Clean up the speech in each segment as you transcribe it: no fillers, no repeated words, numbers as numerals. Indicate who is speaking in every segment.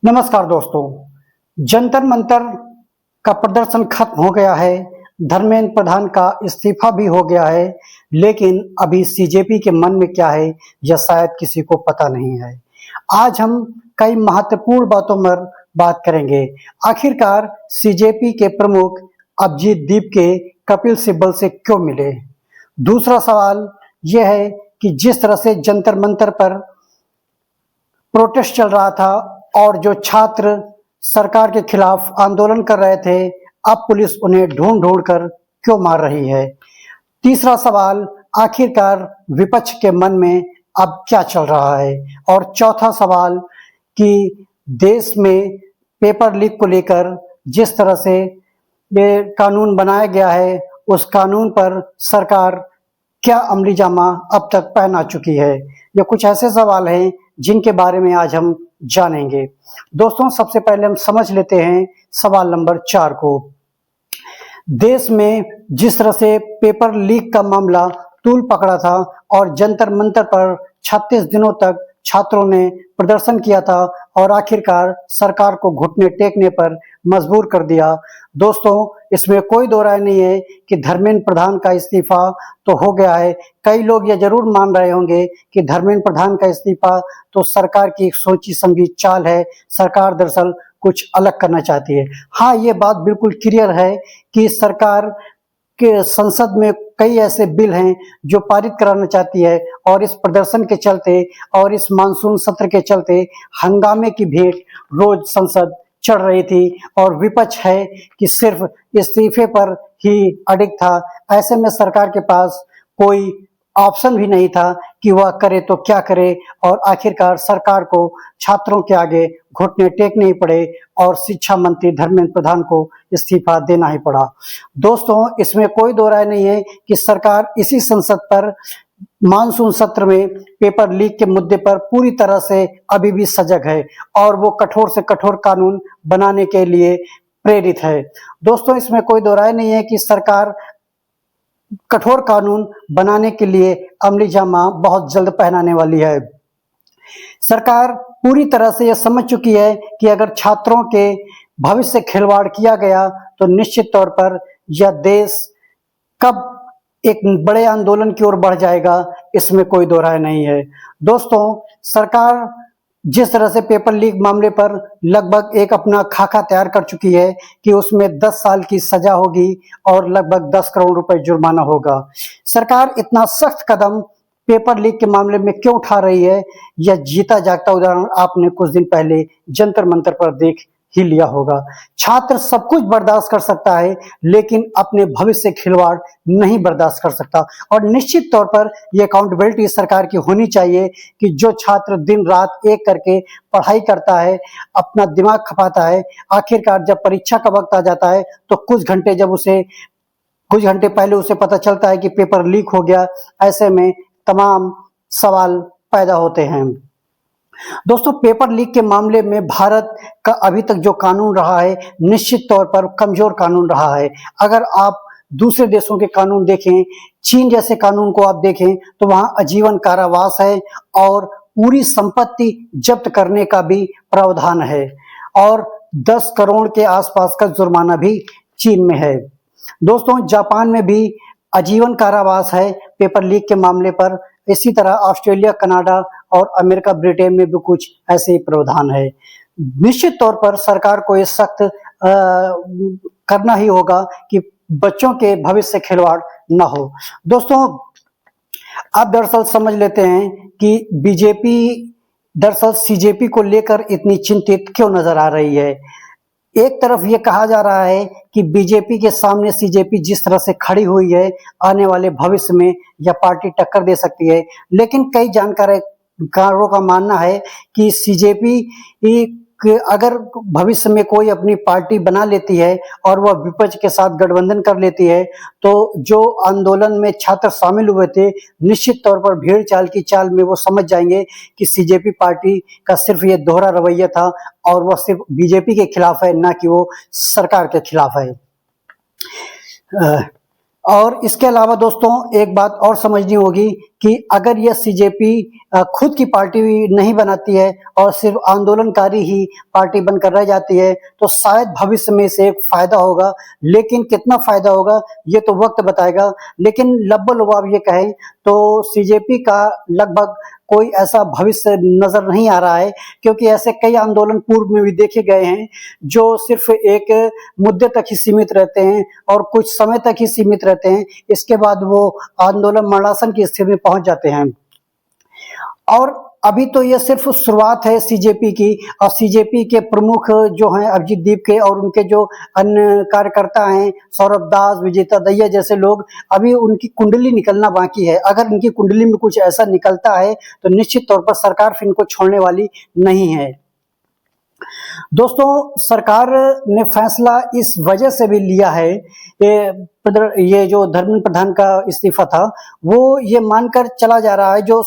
Speaker 1: नमस्कार दोस्तों। जंतर मंतर का प्रदर्शन खत्म हो गया है। धर्मेंद्र प्रधान का इस्तीफा भी हो गया है, लेकिन अभी सीजेपी के मन में क्या है यह शायद किसी को पता नहीं है। आज हम कई महत्वपूर्ण बातों पर बात करेंगे। आखिरकार सीजेपी के प्रमुख अभिजीत दीप के कपिल सिब्बल से क्यों मिले। दूसरा सवाल यह है कि जिस तरह से जंतर मंतर पर प्रोटेस्ट चल रहा था और जो छात्र सरकार के खिलाफ आंदोलन कर रहे थे, अब पुलिस उन्हें ढूंढ ढूंढ कर क्यों मार रही है। तीसरा सवाल, आखिरकार विपक्ष के मन में अब क्या चल रहा है। और चौथा सवाल कि देश में पेपर लीक को लेकर जिस तरह से ये कानून बनाया गया है, उस कानून पर सरकार क्या अमली जामा अब तक पहना चुकी है। ये कुछ ऐसे सवाल हैं जिनके बारे में आज हम जानेंगे। दोस्तों, सबसे पहले हम समझ लेते हैं सवाल नंबर 4 को। देश में जिस तरह से पेपर लीक का मामला तूल पकड़ा था और जंतर मंतर पर 36 दिनों तक छात्रों ने प्रदर्शन किया था और आखिरकार सरकार को घुटने टेकने पर मजबूर कर दिया। दोस्तों, इसमें कोई दो राय नहीं है कि धर्मेंद्र प्रधान का इस्तीफा तो हो गया है। कई लोग यह जरूर मान रहे होंगे कि धर्मेंद्र प्रधान का इस्तीफा तो सरकार की एक सोची समझी चाल है, सरकार दरअसल कुछ अलग करना चाहती है। हाँ, ये बात बिल्कुल क्लियर है कि सरकार के संसद में कई ऐसे बिल हैं जो पारित कराना चाहती है और इस प्रदर्शन के चलते और इस मानसून सत्र के चलते हंगामे की भेंट रोज संसद चढ़ रही थी और विपक्ष है कि सिर्फ इस्तीफे पर ही अडिग था। ऐसे में सरकार के पास कोई ऑप्शन भी नहीं था कि वह करे तो क्या करे और आखिरकार सरकार को छात्रों के आगे घुटने टेकने ही पड़े और शिक्षा मंत्री धर्मेंद्र प्रधान को इस्तीफा देना ही पड़ा। दोस्तों, इसमें कोई दो राय नहीं है कि सरकार इसी संसद पर मानसून सत्र में पेपर लीक के मुद्दे पर पूरी तरह से अभी भी सजग है और वो कठोर से कठोर कानून बनाने के लिए प्रेरित है। दोस्तों, इसमें कोई दो राय नहीं है कि सरकार कठोर कानून बनाने के लिए अमली जामा बहुत जल्द पहनाने वाली है। सरकार पूरी तरह से यह समझ चुकी है कि अगर छात्रों के भविष्य से खिलवाड़ किया गया तो निश्चित तौर पर यह देश कब एक बड़े आंदोलन की ओर बढ़ जाएगा, इसमें कोई दो राय नहीं है। दोस्तों, सरकार जिस तरह से पेपर लीक मामले पर लगभग एक अपना खाका तैयार कर चुकी है कि उसमें 10 साल की सजा होगी और लगभग 10 करोड़ रुपए जुर्माना होगा। सरकार इतना सख्त कदम पेपर लीक के मामले में क्यों उठा रही है, यह जीता जागता उदाहरण आपने कुछ दिन पहले जंतर मंतर पर देख ही लिया होगा। छात्र सब कुछ बर्दाश्त कर सकता है, लेकिन अपने भविष्य से खिलवाड़ नहीं बर्दाश्त कर सकता और निश्चित तौर पर यह अकाउंटेबिलिटी सरकार की होनी चाहिए कि जो छात्र दिन रात एक करके पढ़ाई करता है, अपना दिमाग खपाता है, आखिरकार जब परीक्षा का वक्त आ जाता है तो कुछ घंटे पहले उसे पता चलता है कि पेपर लीक हो गया। ऐसे में तमाम सवाल पैदा होते हैं। दोस्तों, पेपर लीक के मामले में भारत का अभी तक जो कानून रहा है निश्चित तौर पर कमजोर कानून रहा है। अगर आप दूसरे देशों के कानून देखें, चीन जैसे कानून को आप देखें तो वहां आजीवन कारावास है और पूरी संपत्ति जब्त करने का भी प्रावधान है और 10 करोड़ के आसपास का जुर्माना भी चीन में है। दोस्तों, जापान में भी आजीवन कारावास है पेपर लीक के मामले पर। इसी तरह ऑस्ट्रेलिया, कनाडा और अमेरिका, ब्रिटेन में भी कुछ ऐसे ही प्रावधान है। निश्चित तौर पर सरकार को ये सख्त करना ही होगा कि बच्चों के भविष्य से खिलवाड़ न हो। दोस्तों, आप दरअसल समझ लेते हैं कि बीजेपी दरअसल सीजेपी को लेकर इतनी चिंतित क्यों नजर आ रही है। एक तरफ ये कहा जा रहा है कि बीजेपी के सामने सीजेपी जिस तरह से खड़ी हुई है, आने वाले भविष्य में यह पार्टी टक्कर दे सकती है, लेकिन कई जानकारों का मानना है कि सीजेपी अगर भविष्य में कोई अपनी पार्टी बना लेती है और वह विपक्ष के साथ गठबंधन कर लेती है तो जो आंदोलन में छात्र शामिल हुए थे, निश्चित तौर पर भीड़ चाल की चाल में वो समझ जाएंगे कि सीजेपी पार्टी का सिर्फ ये दोहरा रवैया था और वह सिर्फ बीजेपी के खिलाफ है, ना कि वो सरकार के खिलाफ है। और इसके अलावा दोस्तों एक बात और समझनी होगी कि अगर यह सीजेपी खुद की पार्टी नहीं बनाती है और सिर्फ आंदोलनकारी ही पार्टी बनकर रह जाती है तो शायद भविष्य में इसे एक फायदा होगा, लेकिन कितना फायदा होगा ये तो वक्त बताएगा। लेकिन लब्बो-लुबाब ये कहें तो सीजेपी का लगभग कोई ऐसा भविष्य नजर नहीं आ रहा है, क्योंकि ऐसे कई आंदोलन पूर्व में भी देखे गए हैं जो सिर्फ एक मुद्दे तक ही सीमित रहते हैं और कुछ समय तक ही सीमित रहते हैं, इसके बाद वो आंदोलन मरणासन की स्थिति में पहुंच जाते हैं। और अभी तो ये सिर्फ शुरुआत है सीजेपी की, और सीजेपी के प्रमुख जो हैं अभिजीत दीप के और उनके जो अन्य कार्यकर्ता हैं सौरभ दास, विजेता दहिया जैसे लोग, अभी उनकी कुंडली निकलना बाकी है। अगर इनकी कुंडली में कुछ ऐसा निकलता है तो निश्चित तौर पर सरकार फिर इनको छोड़ने वाली नहीं है। दोस्तों सरकार ने फैसला इस वजह से भी लिया है, ये जो धर्मेंद्र प्रधान का इस्तीफा था वो ये मानकर चला जा रहा है, जो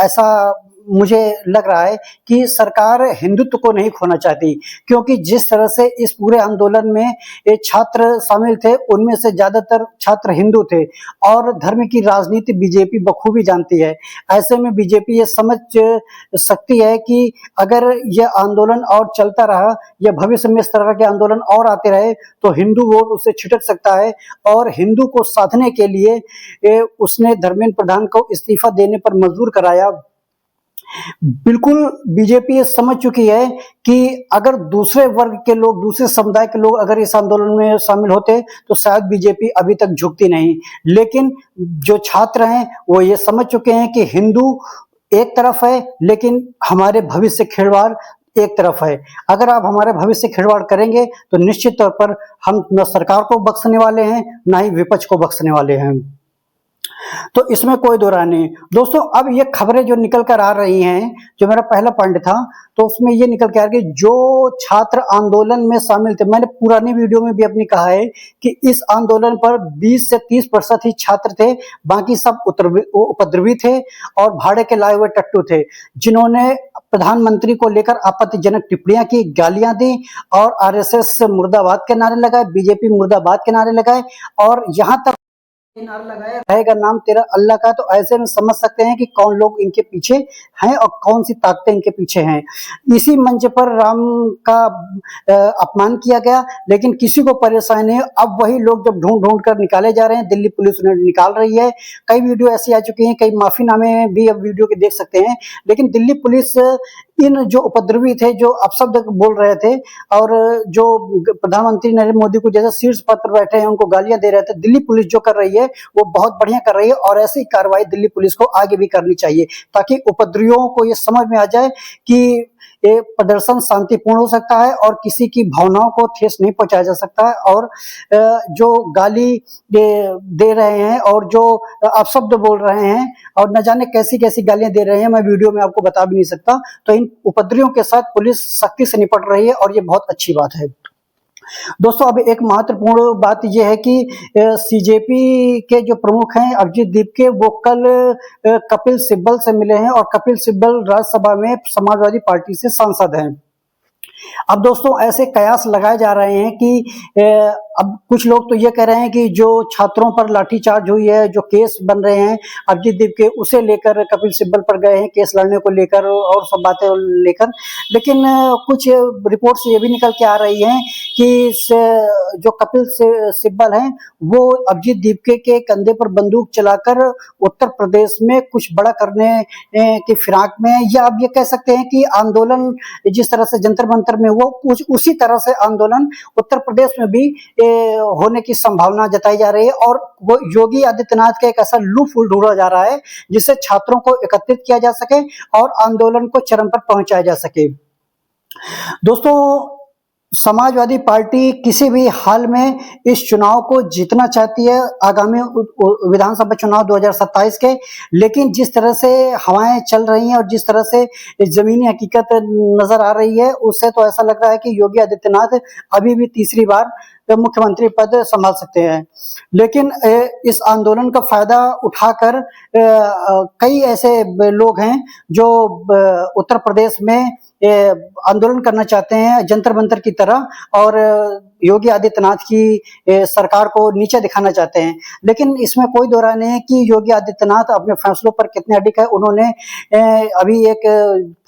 Speaker 1: ऐसा मुझे लग रहा है कि सरकार हिंदुत्व को नहीं खोना चाहती, क्योंकि जिस तरह से इस पूरे आंदोलन में ये छात्र शामिल थे उनमें से ज्यादातर छात्र हिंदू थे और धर्म की राजनीति बीजेपी बखूबी जानती है। ऐसे में बीजेपी ये समझ सकती है कि अगर यह आंदोलन और चलता रहा या भविष्य में इस तरह के आंदोलन और आते रहे तो हिंदू वोट उससे छिटक सकता है, और हिंदू को साधने के लिए उसने धर्मेंद्र प्रधान को इस्तीफा देने पर मजबूर कराया। बिल्कुल बीजेपी ये समझ चुकी है कि अगर दूसरे वर्ग के लोग, दूसरे समुदाय के लोग अगर इस आंदोलन में शामिल होते तो शायद बीजेपी अभी तक झुकती नहीं, लेकिन जो छात्र हैं वो ये समझ चुके हैं कि हिंदू एक तरफ है लेकिन हमारे भविष्य खिलवाड़ एक तरफ है। अगर आप हमारे भविष्य खिलवाड़ करेंगे तो निश्चित तौर पर हम न सरकार को बख्शने वाले हैं न ही विपक्ष को बख्शने वाले हैं, तो इसमें कोई दो राय नहीं। दोस्तों अब ये खबरें जो निकल कर आ रही हैं, जो मेरा पहला पॉइंट था तो उसमें ये निकल के आ रही है कि जो छात्र आंदोलन में शामिल थे, मैंने पुरानी वीडियो में भी अपनी कहा है कि इस आंदोलन पर 20 से 30% ही छात्र थे, बाकी सब उपद्रवी थे और भाड़े के लाए हुए टट्टू थे, जिन्होंने प्रधानमंत्री को लेकर आपत्तिजनक टिप्पणियां की, गालियां दी और आरएसएस मुर्दाबाद के नारे लगाए, बीजेपी मुर्दाबाद के नारे लगाए और यहां तक नारा लगाया रहेगा नाम तेरा अल्लाह का। तो ऐसे में समझ सकते हैं कि कौन लोग इनके पीछे हैं और कौन सी ताकतें इनके पीछे हैं। इसी मंच पर राम का अपमान किया गया, लेकिन किसी को परेशानी नहीं। अब वही लोग जब ढूंढ ढूंढ कर निकाले जा रहे हैं, दिल्ली पुलिस उन्हें निकाल रही है, कई वीडियो ऐसी आ चुकी हैं, कई माफीनामे भी अब वीडियो के देख सकते हैं, लेकिन दिल्ली पुलिस इन जो उपद्रवी थे, जो अपशब्द बोल रहे थे और जो प्रधानमंत्री नरेंद्र मोदी को जैसे शीर्ष पद पर बैठे हैं उनको गालियां दे रहे थे, दिल्ली पुलिस जो कर रही है वो बहुत बढ़िया कर रही है और ऐसी कार्रवाई दिल्ली पुलिस को आगे भी करनी चाहिए, ताकि उपद्रवियों को ये समझ में आ जाए कि ये प्रदर्शन शांतिपूर्ण हो सकता है और किसी की भावनाओं को ठेस नहीं पहुंचाया जा सकता है। और जो गाली दे रहे हैं और जो अपशब्द बोल रहे हैं और न जाने कैसी कैसी गालियां दे रहे हैं, मैं वीडियो में आपको बता भी नहीं सकता, तो इन उपद्रवियों के साथ पुलिस सख्ती से निपट रही है और ये बहुत अच्छी बात है। दोस्तों अब एक महत्वपूर्ण बात यह है कि सीजेपी के जो प्रमुख हैं अभिजीत दीप के, वो कल कपिल सिब्बल से मिले हैं और कपिल सिब्बल राज्यसभा में समाजवादी पार्टी से सांसद हैं। अब दोस्तों ऐसे कयास लगाए जा रहे हैं कि अब कुछ लोग तो ये कह रहे हैं कि जो छात्रों पर लाठीचार्ज हुई है, जो केस बन रहे हैं अभिजीत दीप के, उसे लेकर कपिल सिब्बल पर गए हैं केस लड़ने को लेकर और सब बातें लेकर, लेकिन कुछ रिपोर्ट्स ये भी निकल के आ रही हैं कि जो कपिल सिब्बल हैं वो अभिजीत दीप के कंधे पर बंदूक चलाकर उत्तर प्रदेश में कुछ बड़ा करने की फिराक में, या आप ये कह सकते हैं कि आंदोलन जिस तरह से जंतर मंतर में हुआ कुछ उसी तरह से आंदोलन उत्तर प्रदेश में भी होने की संभावना जताई जा रही है। और वो योगी आदित्यनाथ का एक ऐसा लूपहोल ढूंढा जा रहा है जिससे छात्रों को एकत्रित किया जा सके और आंदोलन को चरम पर पहुंचाया जा सके। दोस्तों समाजवादी पार्टी किसी भी हाल में इस चुनाव को जीतना चाहती है, आगामी विधानसभा चुनाव 2027 के, लेकिन जिस तरह से हवाएं चल रही हैं और जिस तरह से जमीनी हकीकत नजर आ रही है, उससे तो ऐसा लग रहा है कि योगी आदित्यनाथ अभी भी तीसरी बार मुख्यमंत्री पद संभाल सकते हैं। लेकिन इस आंदोलन का फायदा उठाकर कई ऐसे लोग हैं जो उत्तर प्रदेश में आंदोलन करना चाहते हैं जंतर मंतर की तरह, और योगी आदित्यनाथ की सरकार को नीचे दिखाना चाहते हैं। लेकिन इसमें कोई दो राय नहीं है कि योगी आदित्यनाथ अपने फैसलों पर कितने अडिग है। उन्होंने अभी एक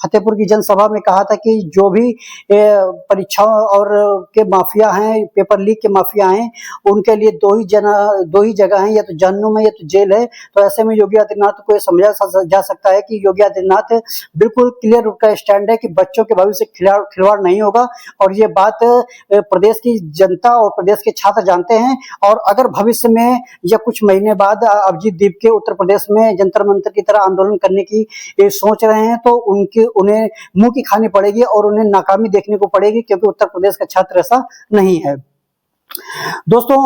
Speaker 1: फतेहपुर की जनसभा में कहा था कि जो भी परीक्षाओं और के माफिया हैं, पेपर लीक के माफिया हैं, उनके लिए दो ही जगह हैं, या तो जहन्नुम है या तो जेल है। तो ऐसे में योगी आदित्यनाथ को समझा जा सकता है कि योगी आदित्यनाथ बिल्कुल क्लियर उनका स्टैंड है कि बच्चों के भविष्य से खिलवाड़ नहीं होगा, और ये बात प्रदेश की जनता और प्रदेश के छात्र जानते हैं। और अगर भविष्य में या कुछ महीने बाद अभिजीत दीप के उत्तर प्रदेश में जंतर मंतर की तरह आंदोलन करने की सोच रहे हैं, तो उन्हें मुंह की खानी पड़ेगी और उन्हें नाकामी देखने को पड़ेगी, क्योंकि उत्तर प्रदेश का छात्र ऐसा नहीं है। दोस्तों,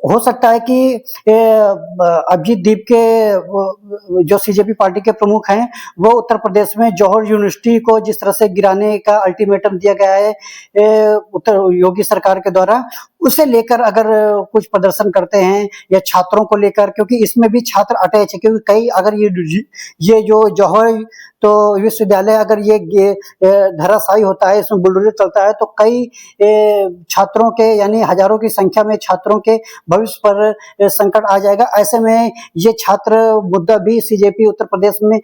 Speaker 1: हो सकता है कि अभिजीत दीप के जो सीजेपी पार्टी के प्रमुख हैं, वो उत्तर प्रदेश में जौहर यूनिवर्सिटी को जिस तरह से गिराने का अल्टीमेटम दिया गया है उत्तर योगी सरकार के द्वारा, उसे लेकर अगर कुछ प्रदर्शन करते हैं, या छात्रों को लेकर, क्योंकि इसमें भी छात्र अटैच है। क्योंकि कई अगर ये जो जौहर तो विश्वविद्यालय अगर ये धराशायी होता है, इसमें बुलडोजर चलता है, तो कई छात्रों के यानी हजारों की संख्या में छात्रों के भविष्य पर संकट आ जाएगा। ऐसे में ये छात्र मुद्दा भी सीजेपी उत्तर प्रदेश में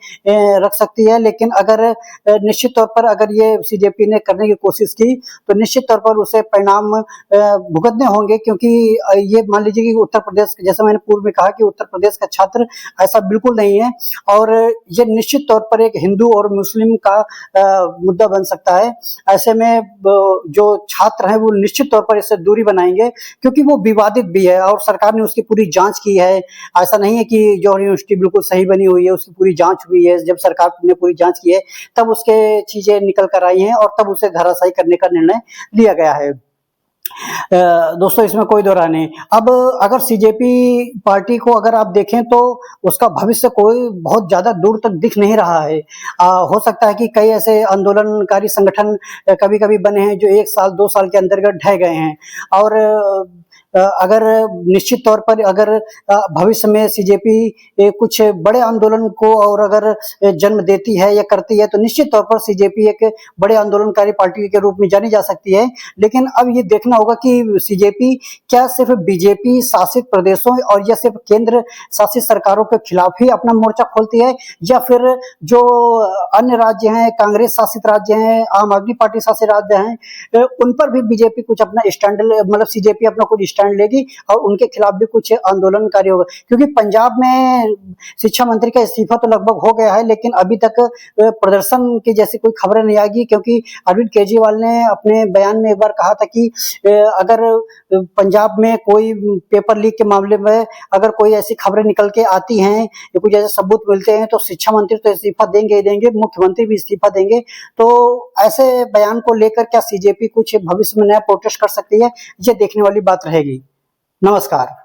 Speaker 1: रख सकती है। लेकिन अगर निश्चित तौर पर अगर ये सीजेपी ने करने की कोशिश की, तो निश्चित तौर पर उसे परिणाम भुगतने होंगे। क्योंकि ये मान लीजिए कि उत्तर प्रदेश, जैसे मैंने पूर्व में कहा कि उत्तर प्रदेश का छात्र ऐसा बिल्कुल नहीं है, और ये निश्चित तौर पर एक हिंदू और मुस्लिम का मुद्दा बन सकता है। ऐसे में जो छात्र हैं वो निश्चित तौर पर इससे दूरी बनाएंगे, क्योंकि वो विवादित भी है और सरकार ने उसकी पूरी जांच की है। ऐसा नहीं है कि जौहर यूनिवर्सिटी बिल्कुल सही बनी हुई है, उसकी पूरी जांच हुई है। जब सरकार ने पूरी जांच की है, तब उसके चीजें निकल कर आई हैं और तब उसे धराशायी करने का निर्णय लिया गया है। दोस्तों, इसमें कोई दो राय नहीं। अब अगर सीजेपी पार्टी को अगर आप देखें, तो उसका भविष्य कोई बहुत ज्यादा दूर तक दिख नहीं रहा है। हो सकता है कि कई ऐसे आंदोलनकारी संगठन कभी कभी बने हैं जो 1 साल 2 साल के अंतर्गत ढह गए हैं। और अगर निश्चित तौर पर अगर भविष्य में सीजेपी कुछ बड़े आंदोलन को और अगर जन्म देती है या करती है, तो निश्चित तौर पर सीजेपी एक बड़े आंदोलनकारी पार्टी के रूप में जानी जा सकती है। लेकिन अब ये देखना होगा कि सीजेपी क्या सिर्फ बीजेपी शासित प्रदेशों और या सिर्फ केंद्र शासित सरकारों के खिलाफ ही अपना मोर्चा खोलती है, या फिर जो अन्य राज्य हैं, कांग्रेस शासित राज्य हैं, आम आदमी पार्टी शासित राज्य हैं, उन पर भी बीजेपी कुछ अपना स्टैंड, मतलब सीजेपी अपना कुछ स्टैंड लेगी और उनके खिलाफ भी कुछ आंदोलनकारी होगा। क्योंकि पंजाब में शिक्षा मंत्री का इस्तीफा तो लगभग हो गया है, लेकिन अभी तक प्रदर्शन की जैसी कोई खबरें नहीं आएगी। क्योंकि अरविंद केजरीवाल ने अपने बयान में एक बार कहा था कि अगर पंजाब में कोई पेपर लीक के मामले में अगर कोई ऐसी खबरें निकल के आती हैं या कुछ ऐसे सबूत मिलते हैं, तो शिक्षा मंत्री तो इस्तीफा देंगे ही देंगे, मुख्यमंत्री भी इस्तीफा देंगे। तो ऐसे बयान को लेकर क्या सीजेपी कुछ भविष्य में नया प्रोटेस्ट कर सकती है, ये देखने वाली बात रहेगी। नमस्कार।